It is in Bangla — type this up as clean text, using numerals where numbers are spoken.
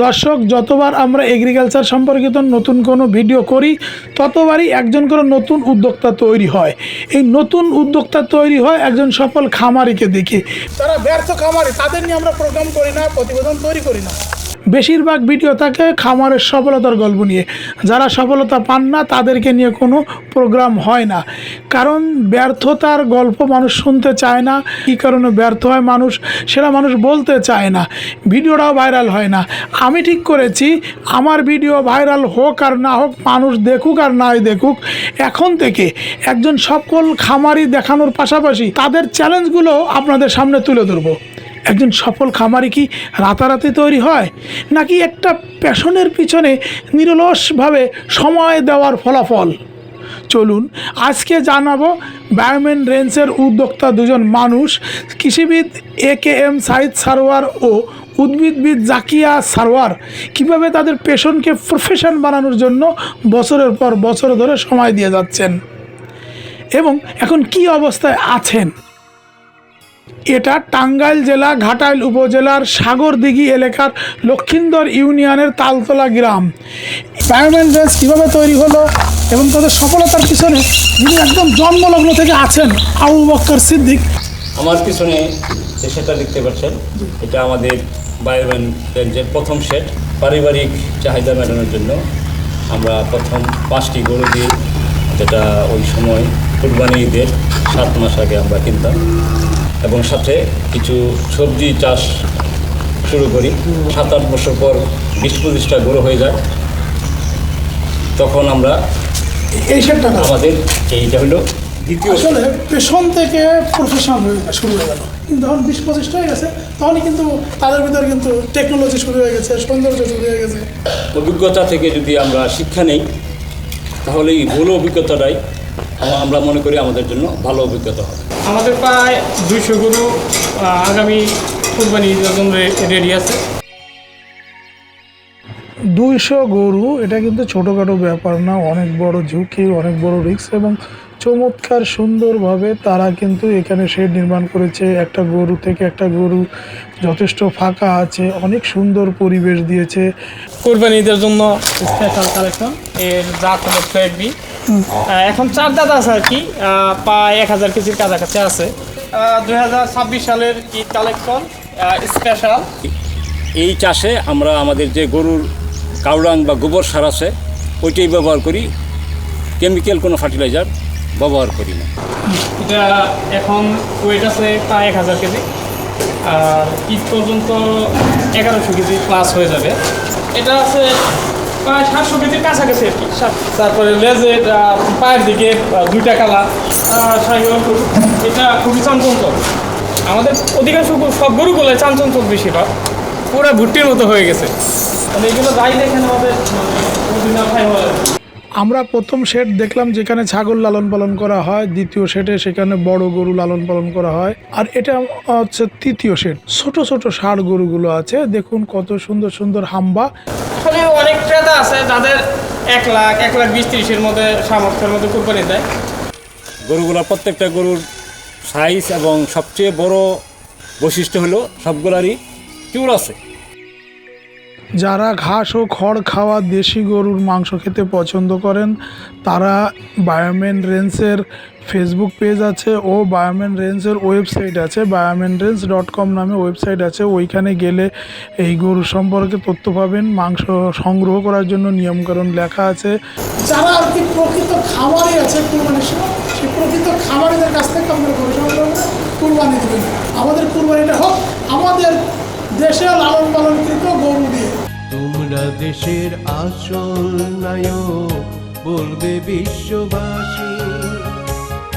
দর্শক, যতবার আমরা এগ্রিকালচার সম্পর্কিত নতুন কোনো ভিডিও করি ততবারই একজন করে নতুন উদ্যোক্তা তৈরি হয়। এই নতুন উদ্যোক্তা তৈরি হয় একজন সফল খামারিকে দেখে। তারা ব্যর্থ খামারি, তাদের নিয়ে আমরা প্রোগ্রাম করি না, প্রতিবেদন তৈরি করি না। বেশিরভাগ ভিডিও থাকে খামারের সফলতার গল্প নিয়ে। যারা সফলতা পান না তাদেরকে নিয়ে কোনো প্রোগ্রাম হয় না, কারণ ব্যর্থতার গল্প মানুষ শুনতে চায় না। কী কারণে ব্যর্থ হয় মানুষ, সেটা মানুষ বলতে চায় না, ভিডিওটাও ভাইরাল হয় না। আমি ঠিক করেছি, আমার ভিডিও ভাইরাল হোক আর না হোক, মানুষ দেখুক আর নাই দেখুক, এখন থেকে একজন সফল খামারি দেখানোর পাশাপাশি তাদের চ্যালেঞ্জগুলো আপনাদের সামনে তুলে ধরবো। একজন সফল খামারি কি রাতারাতি তৈরি হয়, নাকি একটা প্যাশনের পিছনে নিরলসভাবে সময় দেওয়ার ফলাফল? চলুন আজকে জানাবো বায়োমেন রেঞ্জের উদ্যোক্তা দুজন মানুষ, কৃষিবিদ AKM সাইদ সারোয়ার ও উদ্ভিদবিদ জাকিয়া সারোয়ার, কীভাবে তাদের প্যাশনকে প্রফেশন বানানোর জন্য বছরের পর বছর ধরে সময় দিয়ে যাচ্ছেন এবং এখন কি অবস্থায় আছেন। এটা টাঙ্গাইল জেলা ঘাটাইল উপজেলার সাগরদিঘি এলাকার লক্ষিন্দর ইউনিয়নের তালতলা গ্রাম। বায়োমেন রেঞ্জ কীভাবে তৈরি হলো এবং তাদের সফলতার পিছনে যিনি একদম জন্মলগ্ন থেকে আছেন, আবু বকর সিদ্দিক। আমার পিছনে যে সেটা দেখতে পাচ্ছেন, এটা আমাদের বায়োমেন রেঞ্জের প্রথম সেট। পারিবারিক চাহিদা মেটানোর জন্য আমরা প্রথম 5টি গরু দিয়ে, যেটা ওই সময় কুরবানি ঈদের 7 মাস আগে আমরা কিনতাম, এবং সাথে কিছু সবজি চাষ শুরু করি। 7-8 বছর পর 20-25টা গরু হয়ে যায়। তখন আমরা এই সেটটা আমাদের এইটা হলো দ্বিতীয়। আসলে পেশন থেকে প্রফেশনাল শুরু হয়ে গেল, কিন্তু যখন 20-25টা হয়ে গেছে তখনই কিন্তু তাদের ভিতরে কিন্তু টেকনোলজি শুরু হয়ে গেছে, সৌন্দর্য শুরু হয়ে গেছে। অভিজ্ঞতা থেকে যদি আমরা শিক্ষা নেই, তাহলে এই ভুল অভিজ্ঞতাটাই আমরা মনে করি আমাদের জন্য ভালো অভিজ্ঞতা হবে। আমাদের প্রায় 200 গরু আগামী কুরবানি ঈদের জন্য রেডি আছে। 200 গরু, এটা কিন্তু ছোটোখাটো ব্যাপার না, অনেক বড় ঝুঁকি, অনেক বড় রিস্ক, এবং চমৎকার সুন্দরভাবে তারা কিন্তু এখানে শেড নির্মাণ করেছে। একটা গরু থেকে একটা গরু যথেষ্ট ফাঁকা আছে, অনেক সুন্দর পরিবেশ দিয়েছে। কুরবানি ঈদের জন্য স্পেশাল কালেকশন, এর জাত হলো ফ্ল্যাগবি। এখন 4 দাঁত আছে আর কি, প্রায় 1000 কেজির কাছাকাছি আছে। 2026 সালের ঈদ কালেকশন স্পেশাল। এই চাষে আমরা আমাদের যে গরুর কাউডাং বা গোবর সার আছে ওইটাই ব্যবহার করি, কেমিক্যাল কোনো ফার্টিলাইজার ব্যবহার করি না। এটা এখন ওয়েট আছে প্রায় 1000 কেজি, আর ঈদ পর্যন্ত 1100 কেজি প্লাস হয়ে যাবে। এটা আছে প্রায় 700 কেজির কাছাকাছি আর কি। তারপরে লেজের পায়ের দিকে 2টা কালার, এটা খুবই চাঞ্চঞ্চল। আমাদের অধিকাংশ সব গরুগুলো চাঞ্চঞ্চল বেশিরভাগ, পুরো ভুট্টির মতো হয়ে গেছে। এইগুলো যাই দেখেন আমাদের আমরা প্রথম শেড দেখলাম যেখানে ছাগল লালন পালন করা হয়, দ্বিতীয় শেডে সেখানে বড় গরু লালন পালন করা হয়, আর এটা হচ্ছে তৃতীয় শেড। ছোট ছোট ষাঁড় গরুগুলো আছে, দেখুন কত সুন্দর সুন্দর হাম্বা। আসলে অনেক ক্রেতা আছে যাদের 1 লাখ 1,20,30-এর মধ্যে সামর্থ্যের মধ্যে কুরবানি দেয়। গরুগুলো প্রত্যেকটা গরুর সাইজ এবং সবচেয়ে বড় বৈশিষ্ট্য হলো সবগুলারই চুল আছে। যারা ঘাস ও খড় খাওয়া দেশি গরুর মাংস খেতে পছন্দ করেন তারা বায়োমেন রেঞ্জের ফেসবুক পেজ আছে ও বায়োমেন রেঞ্জের ওয়েবসাইট আছে, biomenrange.com নামে ওয়েবসাইট আছে। ওইখানে গেলে এই গরু সম্পর্কে তথ্য পাবেন। মাংস সংগ্রহ করার জন্য নিয়মকানুন লেখা আছে। যারা আর কি প্রকৃত খামারি আছে কুরবানির সময়, সেই প্রকৃত খামারিদের কাছ থেকে আমরা গরু সংগ্রহ করে কুরবানি দেবেন। আমাদের কুরবানিটা হোক আমাদের দেশে লালন পালনকৃত গরু দিয়ে। তোমরা দেশের আসল নায়ক বলবে বিশ্ববাসী।